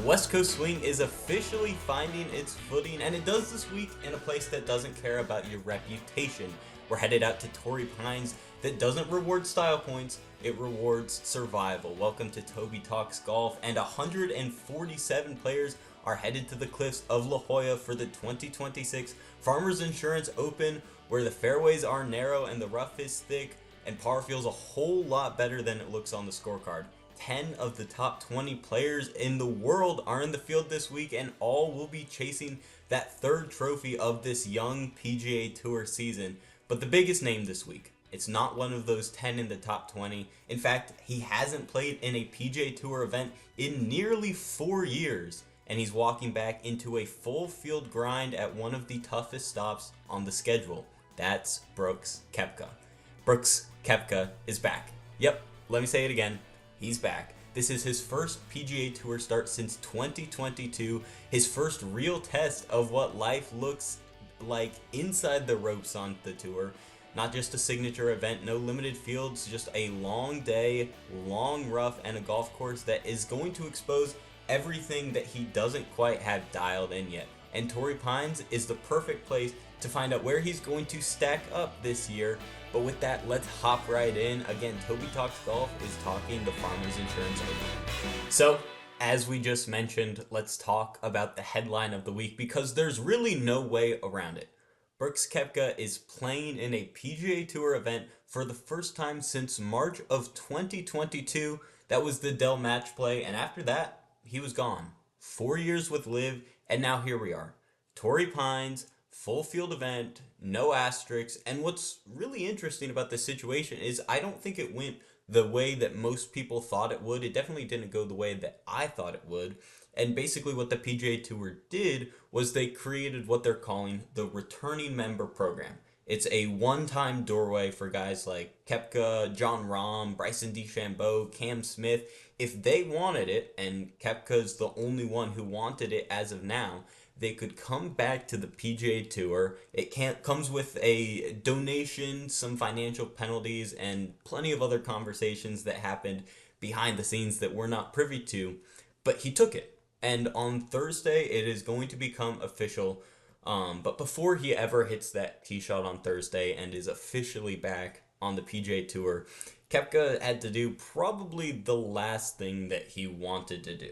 The West Coast swing is officially finding its footing, and it does this week in a place that doesn't care about your reputation. We're headed out to Torrey Pines that doesn't reward style points, it rewards survival. Welcome to Toby Talks Golf, and 147 players are headed to the cliffs of La Jolla for the 2026 Farmers Insurance Open, where the fairways are narrow and the rough is thick, and par feels a whole lot better than it looks on the scorecard. 10 of the top 20 players in the world are in the field this week, and all will be chasing that third trophy of this young PGA Tour season. But the biggest name this week, it's not one of those 10 in the top 20. In fact, he hasn't played in a PGA Tour event in nearly 4 years, and he's walking back into a full field grind at one of the toughest stops on the schedule. That's Brooks Koepka. Brooks Koepka is back. Yep, let me say it again. He's back. This is his first PGA Tour start since 2022, his first real test of what life looks like inside the ropes on the tour. Not just a signature event, no limited fields, just a long day, long rough, and a golf course that is going to expose everything that he doesn't quite have dialed in yet. And Torrey Pines is the perfect place to find out where he's going to stack up this year. But with that, let's hop right in. Again, Toby Talks Golf is talking the Farmers Insurance Open. So, as we just mentioned, let's talk about the headline of the week, because there's really no way around it. Brooks Koepka is playing in a PGA Tour event for the first time since March of 2022. That was the Dell Match Play, and after that, he was gone. 4 years with LIV, and now here we are. Torrey Pines, full field event, no asterisks, and what's really interesting about this situation is I don't think it went the way that most people thought it would. It definitely didn't go the way that I thought it would. And basically what the PGA Tour did was they created what they're calling the returning member program. It's a one-time doorway for guys like Koepka, Jon Rahm, Bryson DeChambeau, Cam Smith. If they wanted it, and Koepka's the only one who wanted it as of now, they could come back to the PGA Tour. It comes with a donation, some financial penalties, and plenty of other conversations that happened behind the scenes that we're not privy to. But he took it. And on Thursday, it is going to become official. But before he ever hits that tee shot on Thursday and is officially back on the PGA Tour, Koepka had to do probably the last thing that he wanted to do.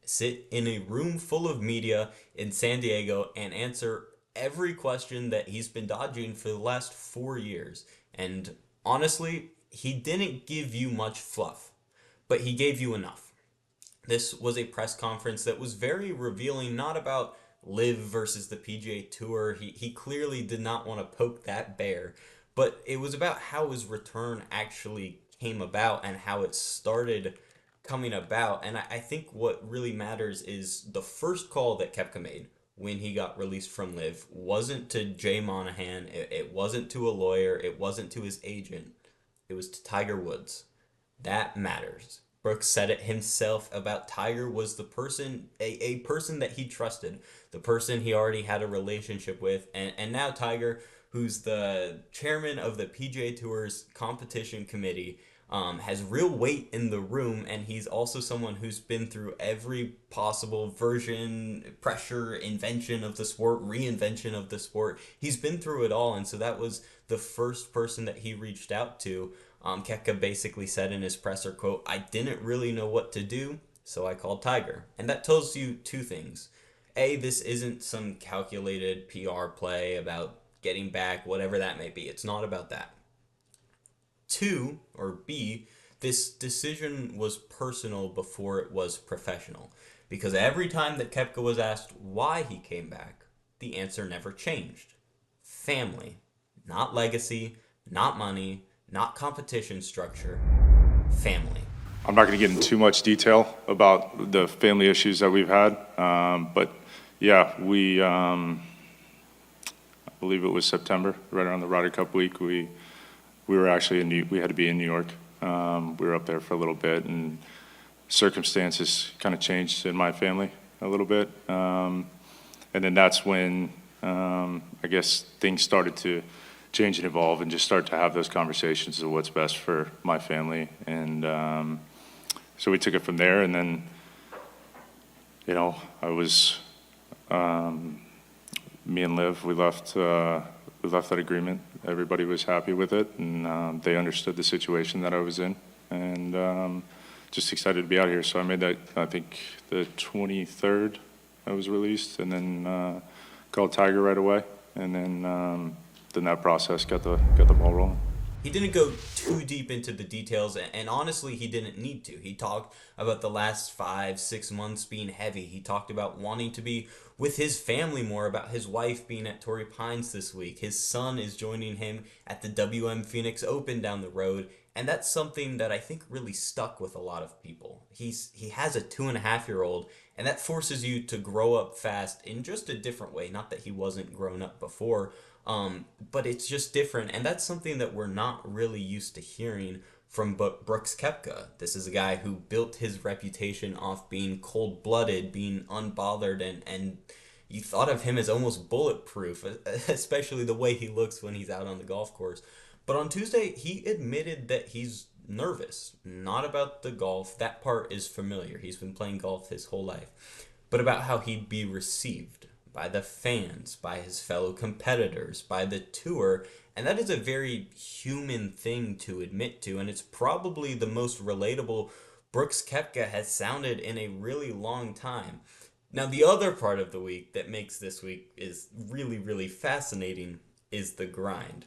Sit in a room full of media in San Diego and answer every question that he's been dodging for the last 4 years. And honestly, he didn't give you much fluff, but he gave you enough. This was a press conference that was very revealing, not about LIV versus the PGA Tour. He clearly did not want to poke that bear, but it was about how his return actually came about and how it started coming about. And I think what really matters is the first call that Koepka made when he got released from LIV wasn't to Jay Monahan, it wasn't to a lawyer, it wasn't to his agent, it was to Tiger Woods. That matters. Brooks said it himself about Tiger was the person, a person that he trusted, the person he already had a relationship with, and now Tiger, who's the chairman of the PGA Tour's competition committee, has real weight in the room, and he's also someone who's been through every possible version, pressure, invention of the sport, reinvention of the sport. He's been through it all, and so that was the first person that he reached out to. Koepka basically said in his presser, quote, "I didn't really know what to do, so I called Tiger." And that tells you two things. A, this isn't some calculated PR play about getting back, whatever that may be. It's not about that. Two, or B, this decision was personal before it was professional. Because every time that Koepka was asked why he came back, the answer never changed. Family. Not legacy, not money, not competition structure. Family. I'm not going to get into too much detail about the family issues that we've had, but yeah, I believe it was September, right around the Ryder Cup week. We were actually we had to be in New York. We were up there for a little bit, and circumstances kind of changed in my family a little bit, and then that's when I guess things started to change and evolve, and just start to have those conversations of what's best for my family, and so we took it from there, and then I was, me and Liv, we left that agreement. Everybody was happy with it, and they understood the situation that I was in, and just excited to be out here. So I made that, I think, the 23rd I was released, and then called Tiger right away, and then that process got the ball rolling. He didn't go too deep into the details, and honestly, he didn't need to. He talked about the last 5-6 months being heavy. He talked about wanting to be with his family more, about his wife being at Torrey Pines this week. His son is joining him at the WM Phoenix Open down the road, and that's something that I think really stuck with a lot of people. He has a 2.5-year-old, and that forces you to grow up fast in just a different way. Not that he wasn't grown up before, but it's just different, and that's something that we're not really used to hearing from Brooks Koepka. This is a guy who built his reputation off being cold-blooded, being unbothered, and you thought of him as almost bulletproof, especially the way he looks when he's out on the golf course. But on Tuesday, he admitted that he's nervous, not about the golf. That part is familiar. He's been playing golf his whole life. But about how he'd be received by the fans, by his fellow competitors, by the tour, and that is a very human thing to admit to, and it's probably the most relatable Brooks Koepka has sounded in a really long time. Now, the other part of the week that makes this week is really, really fascinating is the grind.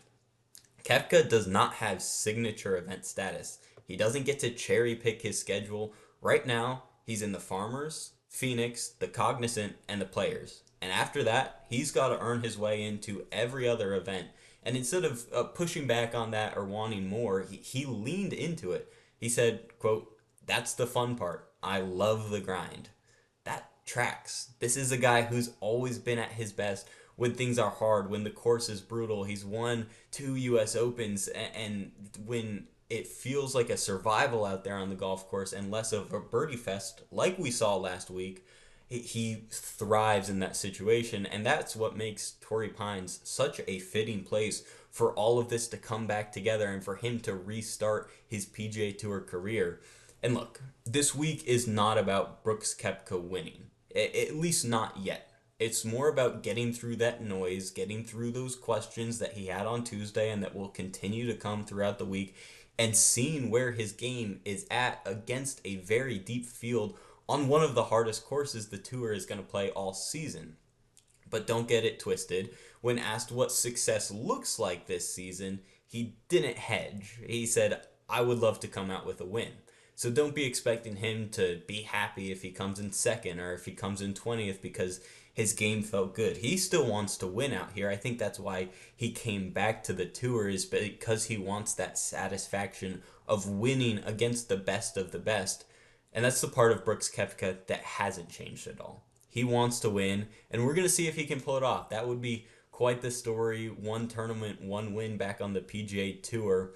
Koepka does not have signature event status. He doesn't get to cherry pick his schedule. Right now, he's in the Farmers, Phoenix, the Cognizant, and the Players. And after that, he's got to earn his way into every other event. And instead of pushing back on that or wanting more, he leaned into it. He said, quote, "That's the fun part. I love the grind." That tracks. This is a guy who's always been at his best when things are hard, when the course is brutal. He's won 2 U.S. Opens, and when it feels like a survival out there on the golf course and less of a birdie fest like we saw last week, he thrives in that situation, and that's what makes Torrey Pines such a fitting place for all of this to come back together and for him to restart his PGA Tour career. And look, this week is not about Brooks Koepka winning, at least not yet. It's more about getting through that noise, getting through those questions that he had on Tuesday and that will continue to come throughout the week, and seeing where his game is at against a very deep field on one of the hardest courses the tour is going to play all season. But don't get it twisted. When asked what success looks like this season, he didn't hedge. He said, "I would love to come out with a win." So don't be expecting him to be happy if he comes in second or if he comes in 20th because his game felt good. He still wants to win out here. I think that's why he came back to the tour, is because he wants that satisfaction of winning against the best of the best. And that's the part of Brooks Koepka that hasn't changed at all. He wants to win, and we're going to see if he can pull it off. That would be quite the story. 1 tournament, 1 win back on the PGA Tour.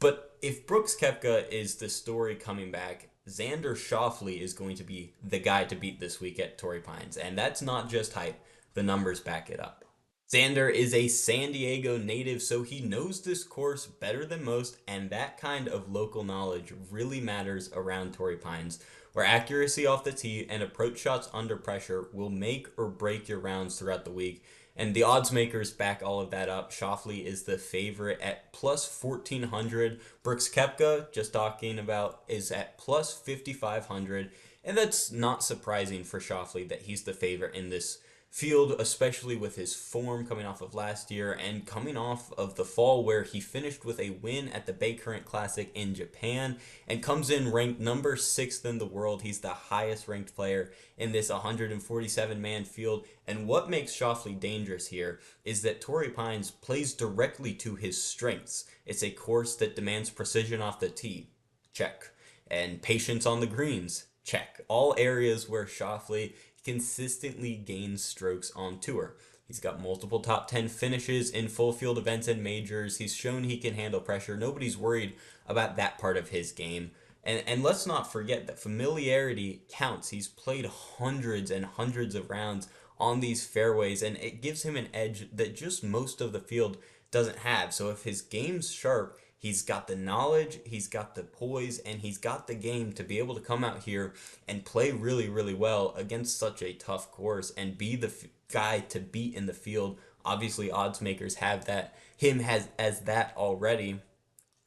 But if Brooks Koepka is the story coming back, Xander Schauffele is going to be the guy to beat this week at Torrey Pines. And that's not just hype. The numbers back it up. Xander is a San Diego native, so he knows this course better than most, and that kind of local knowledge really matters around Torrey Pines, where accuracy off the tee and approach shots under pressure will make or break your rounds throughout the week. And the odds makers back all of that up. Schauffele is the favorite at plus 1,400. Brooks Koepka, just talking about, is at plus 5,500. And that's not surprising for Schauffele that he's the favorite in this field, especially with his form coming off of last year and coming off of the fall where he finished with a win at the Bay Current Classic in Japan and comes in ranked number 6th in the world. He's the highest ranked player in this 147-man field. And what makes Schauffele dangerous here is that Torrey Pines plays directly to his strengths. It's a course that demands precision off the tee. Check. And patience on the greens. Check. All areas where Schauffele consistently gains strokes on tour. He's got multiple top 10 finishes in full field events and majors. He's shown he can handle pressure. Nobody's worried about that part of his game. And let's not forget that familiarity counts. He's played hundreds and hundreds of rounds on these fairways, and it gives him an edge that just most of the field doesn't have. So if his game's sharp, He's got the knowledge, he's got the poise, and he's got the game to be able to come out here and play really, really well against such a tough course and be the guy to beat in the field. Obviously, odds makers have that him as that already.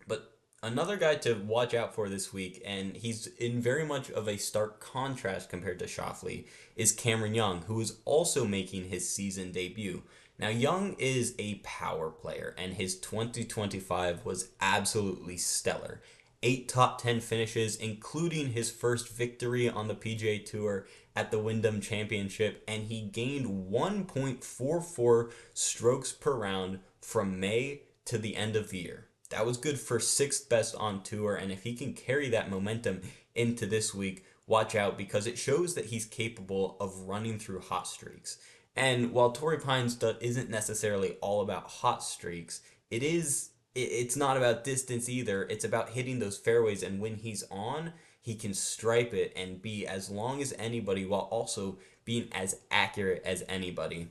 But another guy to watch out for this week, and he's in very much of a stark contrast compared to Schauffele, is Cameron Young, who is also making his season debut. Now, Young is a power player, and his 2025 was absolutely stellar. 8 top 10 finishes, including his first victory on the PGA Tour at the Wyndham Championship, and he gained 1.44 strokes per round from May to the end of the year. That was good for 6th best on tour, and if he can carry that momentum into this week, watch out because it shows that he's capable of running through hot streaks. And while Torrey Pines isn't necessarily all about hot streaks, it's not about distance either. It's about hitting those fairways, and when he's on, he can stripe it and be as long as anybody while also being as accurate as anybody.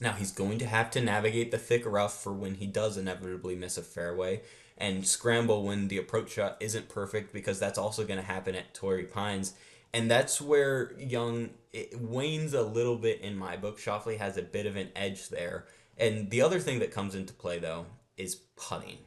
Now, he's going to have to navigate the thick rough for when he does inevitably miss a fairway and scramble when the approach shot isn't perfect, because that's also going to happen at Torrey Pines. And that's where Young wanes a little bit in my book. Schauffele has a bit of an edge there. And the other thing that comes into play, though, is putting.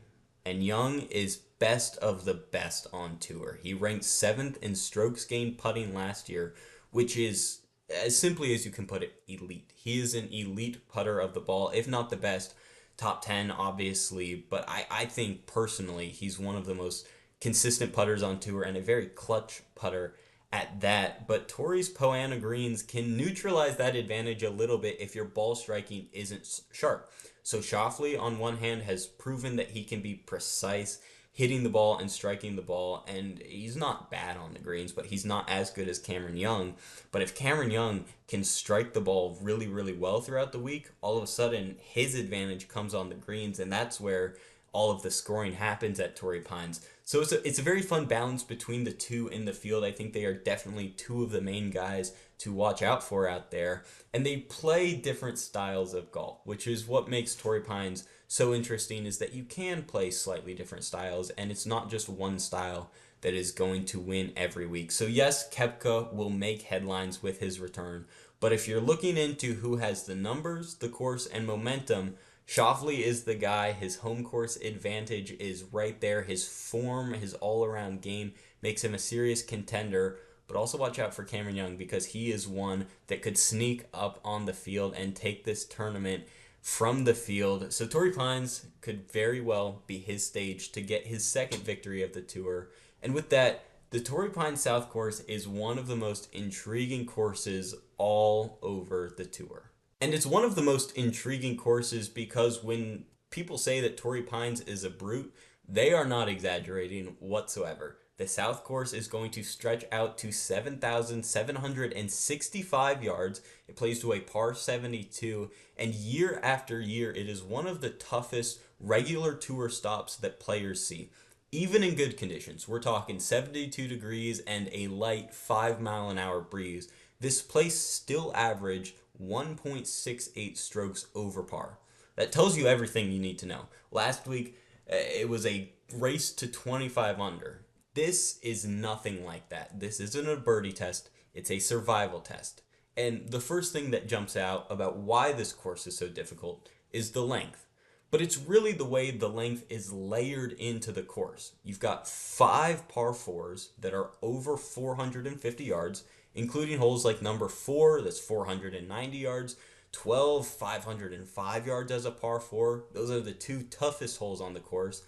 And Young is best of the best on tour. He ranked 7th in strokes gained putting last year, which is, as simply as you can put it, elite. He is an elite putter of the ball, if not the best. Top 10, obviously, but I think personally he's one of the most consistent putters on tour and a very clutch putter at that. But Torrey's Poana greens can neutralize that advantage a little bit if your ball striking isn't sharp. So Schauffele, on one hand, has proven that he can be precise, hitting the ball and striking the ball, and he's not bad on the greens, but he's not as good as Cameron Young. But if Cameron Young can strike the ball really, really well throughout the week, all of a sudden his advantage comes on the greens, and that's where all of the scoring happens at Torrey Pines. So it's a very fun balance between the two in the field. I think they are definitely two of the main guys to watch out for out there. And they play different styles of golf, which is what makes Torrey Pines so interesting, is that you can play slightly different styles, and it's not just one style that is going to win every week. So yes, Koepka will make headlines with his return, but if you're looking into who has the numbers, the course, and momentum, Schauffele is the guy. His home course advantage is right there. His form, his all-around game makes him a serious contender. But also watch out for Cameron Young, because he is one that could sneak up on the field and take this tournament from the field. So Torrey Pines could very well be his stage to get his second victory of the tour. And with that, the Torrey Pines South course is one of the most intriguing courses all over the tour. And it's one of the most intriguing courses because when people say that Torrey Pines is a brute, they are not exaggerating whatsoever. The South course is going to stretch out to 7,765 yards. It plays to a par 72, and year after year, it is one of the toughest regular tour stops that players see. Even in good conditions, we're talking 72 degrees and a light 5-mile-an-hour breeze, this place still averaged 1.68 strokes over par. That tells you everything you need to know. Last week, it was a race to 25 under. This is nothing like that. This isn't a birdie test. It's a survival test. And the first thing that jumps out about why this course is so difficult is the length. But it's really the way the length is layered into the course. You've got 5 par 4s that are over 450 yards, including holes like number 4, that's 490 yards, 12, 505 yards as a par 4. Those are the 2 toughest holes on the course.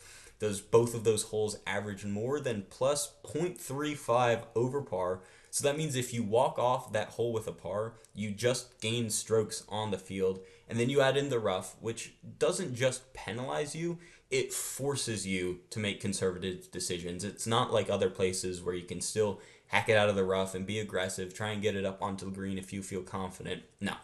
Both of those holes average more than plus 0.35 over par. So that means if you walk off that hole with a par, you just gain strokes on the field. And then you add in the rough, which doesn't just penalize you, it forces you to make conservative decisions. It's not like other places where you can still hack it out of the rough and be aggressive, try and get it up onto the green if you feel confident. No.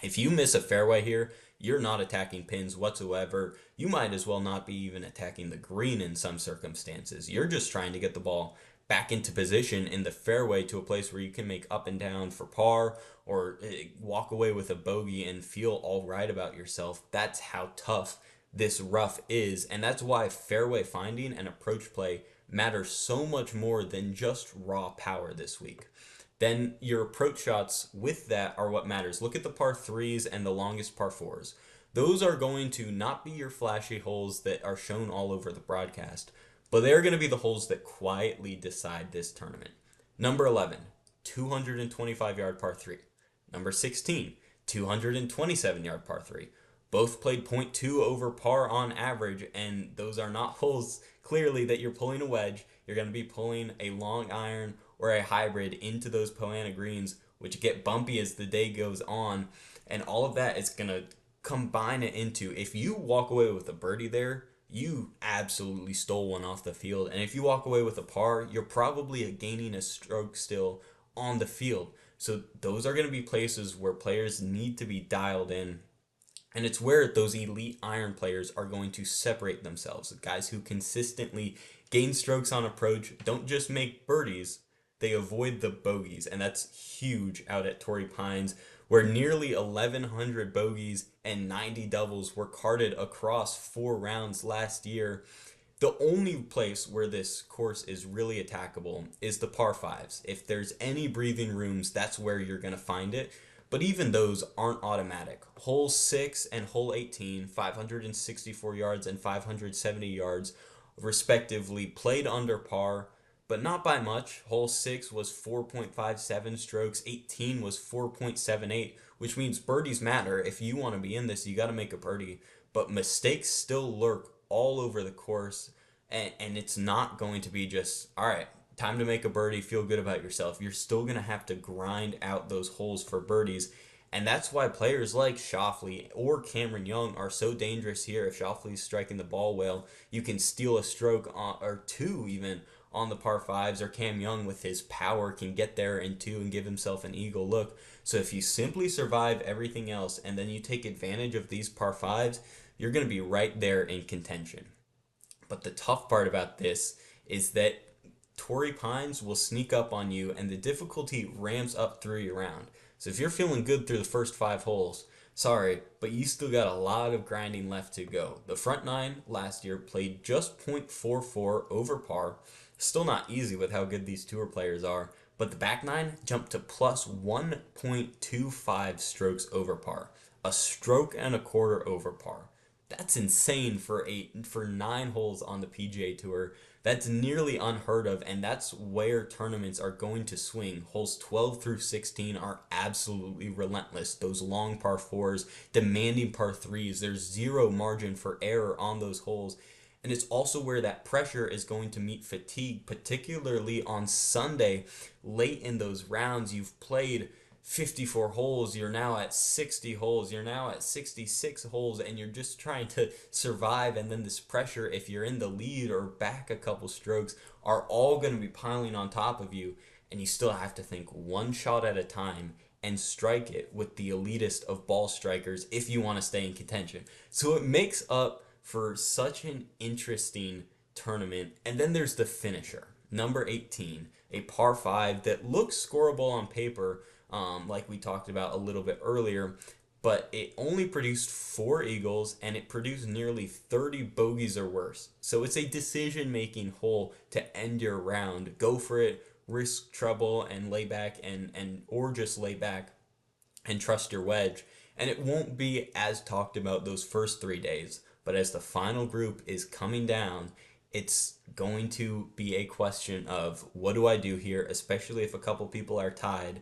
If you miss a fairway here, you're not attacking pins whatsoever. You might as well not be even attacking the green in some circumstances. You're just trying to get the ball back into position in the fairway to a place where you can make up and down for par or walk away with a bogey and feel all right about yourself. That's how tough this rough is, and that's why fairway finding and approach play matters so much more than just raw power this week. Then your approach shots with that are what matters. Look at the par 3s and the longest par 4s. Those are going to not be your flashy holes that are shown all over the broadcast, but they're going to be the holes that quietly decide this tournament. Number 11, 225-yard par 3. Number 16, 227-yard par 3. Both played .2 over par on average, and those are not holes clearly that you're pulling a wedge. You're going to be pulling a long iron or a hybrid into those Poana greens, which get bumpy as the day goes on, and all of that is going to combine it into, if you walk away with a birdie there, you absolutely stole one off the field, and if you walk away with a par, you're probably gaining a stroke still on the field. So those are going to be places where players need to be dialed in. And it's where those elite iron players are going to separate themselves. Guys who consistently gain strokes on approach, don't just make birdies, they avoid the bogeys. And that's huge out at Torrey Pines, where nearly 1,100 bogeys and 90 doubles were carded across 4 rounds last year. The only place where this course is really attackable is the par 5s. If there's any breathing rooms, that's where you're going to find it. But even those aren't automatic. Hole 6 and hole 18, 564 yards and 570 yards, respectively, played under par, but not by much. Hole 6 was 4.57 strokes, 18 was 4.78, which means birdies matter. If you want to be in this, you got to make a birdie. But mistakes still lurk all over the course, and it's not going to be just, all right, time to make a birdie, feel good about yourself. You're still going to have to grind out those holes for birdies. And that's why players like Schauffele or Cameron Young are so dangerous here. If Schauffele's striking the ball well, you can steal a stroke or 2 even on the par 5s, or Cam Young with his power can get there in 2 and give himself an eagle look. So if you simply survive everything else and then you take advantage of these par 5s, you're going to be right there in contention. But the tough part about this is that Torrey Pines will sneak up on you, and the difficulty ramps up through your round. So if you're feeling good through the first 5 holes, sorry, but you still got a lot of grinding left to go. The front 9 last year played just .44 over par. Still not easy with how good these tour players are, but the back 9 jumped to plus 1.25 strokes over par. A stroke and a quarter over par. That's insane for 9 holes on the PGA Tour. That's nearly unheard of, and that's where tournaments are going to swing. Holes 12 through 16 are absolutely relentless. Those long par 4s, demanding par 3s. There's zero margin for error on those holes. And it's also where that pressure is going to meet fatigue, particularly on Sunday, late in those rounds. You've played 54 holes, you're now at 60 holes, you're now at 66 holes, and you're just trying to survive. And then this pressure, if you're in the lead or back a couple strokes, are all going to be piling on top of you, and you still have to think one shot at a time and strike it with the elitist of ball strikers if you want to stay in contention. So it makes up for such an interesting tournament. And then there's the finisher, number 18, a par 5 that looks scoreable on paper, like we talked about a little bit earlier, but it only produced 4 eagles and it produced nearly 30 bogeys or worse. So it's a decision-making hole to end your round. Go for it, risk trouble and lay back, or just lay back and trust your wedge. And it won't be as talked about those first 3 days, but as the final group is coming down, it's going to be a question of, what do I do here, especially if a couple people are tied?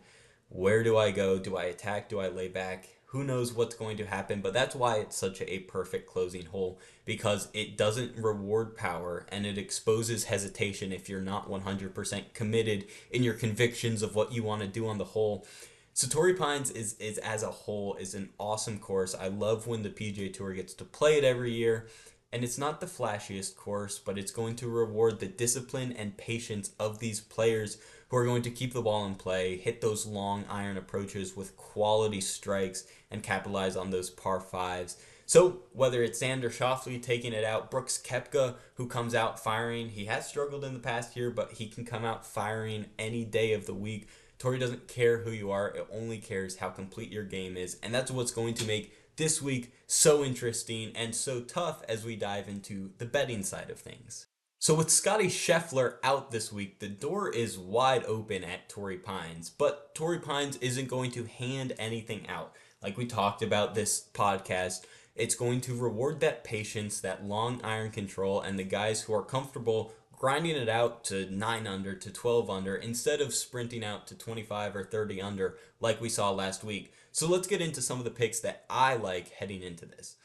Where do I go? Do I attack? Do I lay back? Who knows what's going to happen? But that's why it's such a perfect closing hole, because it doesn't reward power and it exposes hesitation if you're not 100% committed in your convictions of what you want to do on the hole. So Torrey Pines is as a whole is an awesome course. I love when the PGA Tour gets to play it every year. And it's not the flashiest course, but it's going to reward the discipline and patience of these players who are going to keep the ball in play, hit those long iron approaches with quality strikes, and capitalize on those par 5s. So whether it's Xander Schauffele taking it out, Brooks Koepka, who comes out firing, he has struggled in the past year, but he can come out firing any day of the week. Torrey doesn't care who you are, it only cares how complete your game is, and that's what's going to make this week so interesting and so tough as we dive into the betting side of things. So with Scotty Scheffler out this week, the door is wide open at Torrey Pines, but Torrey Pines isn't going to hand anything out. Like we talked about this podcast, it's going to reward that patience, that long iron control, and the guys who are comfortable grinding it out to 9 under, to 12 under, instead of sprinting out to 25 or 30 under like we saw last week. So let's get into some of the picks that I like heading into this.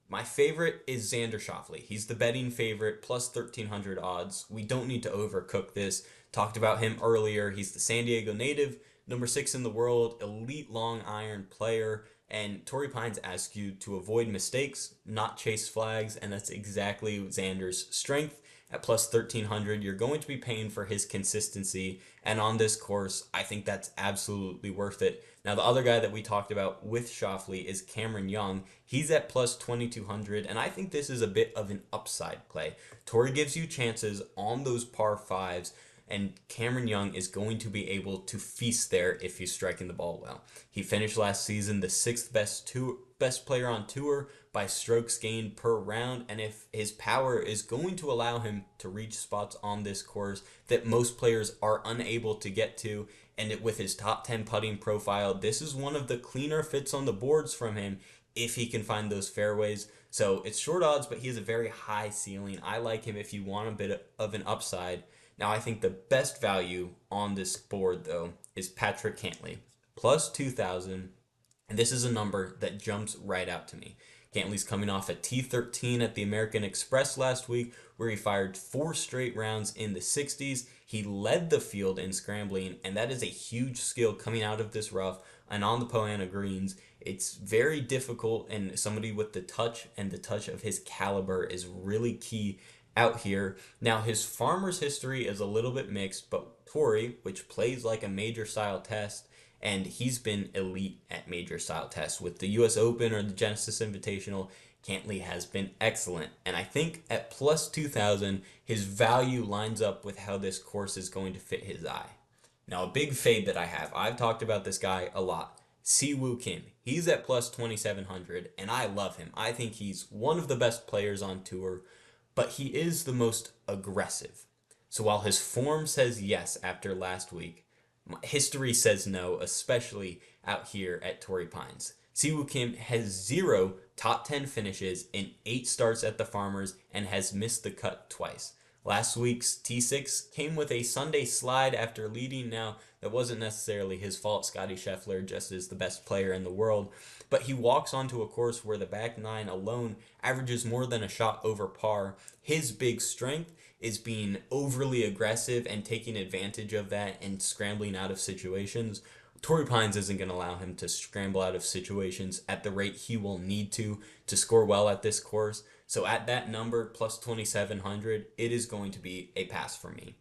My favorite is Xander Schauffele. He's the betting favorite, plus 1,300 odds. We don't need to overcook this. Talked about him earlier. He's the San Diego native, number 6 in the world, elite long iron player. And Torrey Pines asks you to avoid mistakes, not chase flags, and that's exactly Xander's strength. At plus 1,300, you're going to be paying for his consistency, and on this course, I think that's absolutely worth it. Now, the other guy that we talked about with Schauffele is Cameron Young. He's at plus 2,200, and I think this is a bit of an upside play. Torrey gives you chances on those par 5s, and Cameron Young is going to be able to feast there if he's striking the ball well. He finished last season the 6th best player on tour by strokes gained per round, and if his power is going to allow him to reach spots on this course that most players are unable to get to, and with his top 10 putting profile, this is one of the cleaner fits on the boards from him if he can find those fairways. So it's short odds, but he has a very high ceiling. I like him if you want a bit of an upside. Now, I think the best value on this board, though, is Patrick Cantlay, plus 2,000, and this is a number that jumps right out to me. Cantlay's coming off a T13 at the American Express last week, where he fired 4 straight rounds in the 60s. He led the field in scrambling, and that is a huge skill coming out of this rough and on the Poana greens. It's very difficult, and somebody with the touch and the touch of his caliber is really key out here. Now, his Farmers history is a little bit mixed, but Torrey, which plays like a major style test, and he's been elite at major style tests with the US Open or the Genesis Invitational. Cantlay has been excellent, and I think at plus 2,000, his value lines up with how this course is going to fit his eye. Now, a big fade that I've talked about this guy a lot, Siwoo Kim. He's at plus 2,700, and I love him. I think he's one of the best players on tour, but he is the most aggressive. So while his form says yes after last week, history says no, especially out here at Torrey Pines. Siwoo Kim has 0 top 10 finishes in 8 starts at the Farmers and has missed the cut twice. Last week's T6 came with a Sunday slide after leading. Now, that wasn't necessarily his fault. Scotty Scheffler just is the best player in the world. But he walks onto a course where the back 9 alone averages more than a shot over par. His big strength is being overly aggressive and taking advantage of that and scrambling out of situations. Torrey Pines isn't going to allow him to scramble out of situations at the rate he will need to score well at this course. So at that number, plus 2,700, it is going to be a pass for me.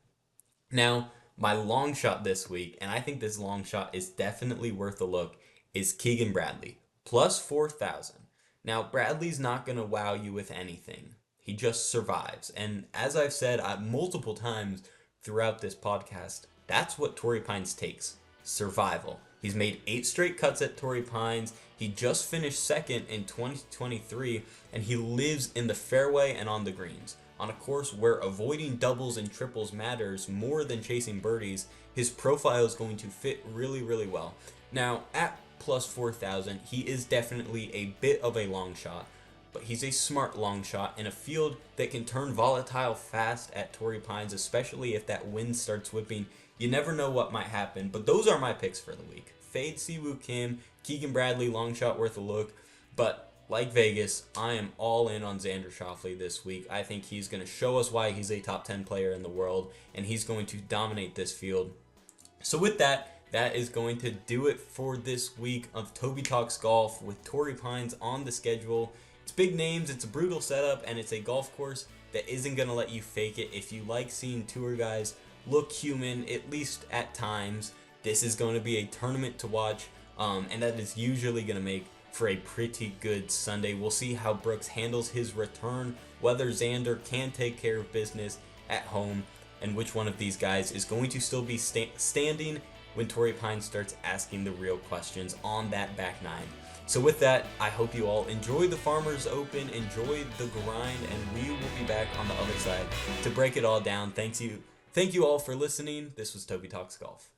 Now, my long shot this week, and I think this long shot is definitely worth a look, is Keegan Bradley, plus 4,000. Now, Bradley's not going to wow you with anything. He just survives. And as I've said multiple times throughout this podcast, that's what Torrey Pines takes. Survival. He's made 8 straight cuts at Torrey Pines. He just finished second in 2023, and he lives in the fairway and on the greens. On a course where avoiding doubles and triples matters more than chasing birdies, his profile is going to fit really, really well. Now, at plus 4,000, he is definitely a bit of a long shot, but he's a smart long shot in a field that can turn volatile fast at Torrey Pines, especially if that wind starts whipping. You never know what might happen, but those are my picks for the week. Fade Siwoo Kim, Keegan Bradley, long shot worth a look, but like Vegas, I am all in on Xander Schauffele this week. I think he's going to show us why he's a top 10 player in the world, and he's going to dominate this field. So with that, that is going to do it for this week of Toby Talks Golf with Torrey Pines on the schedule. It's big names, it's a brutal setup, and it's a golf course that isn't going to let you fake it. If you like seeing tour guys look human, at least at times, this is going to be a tournament to watch, and that is usually going to make for a pretty good Sunday. We'll see how Brooks handles his return, whether Xander can take care of business at home, and which one of these guys is going to still be standing when Torrey Pines starts asking the real questions on that back 9. So with that, I hope you all enjoy the Farmers Open, enjoy the grind, and we will be back on the other side to break it all down. Thank you all for listening. This was Toby Talks Golf.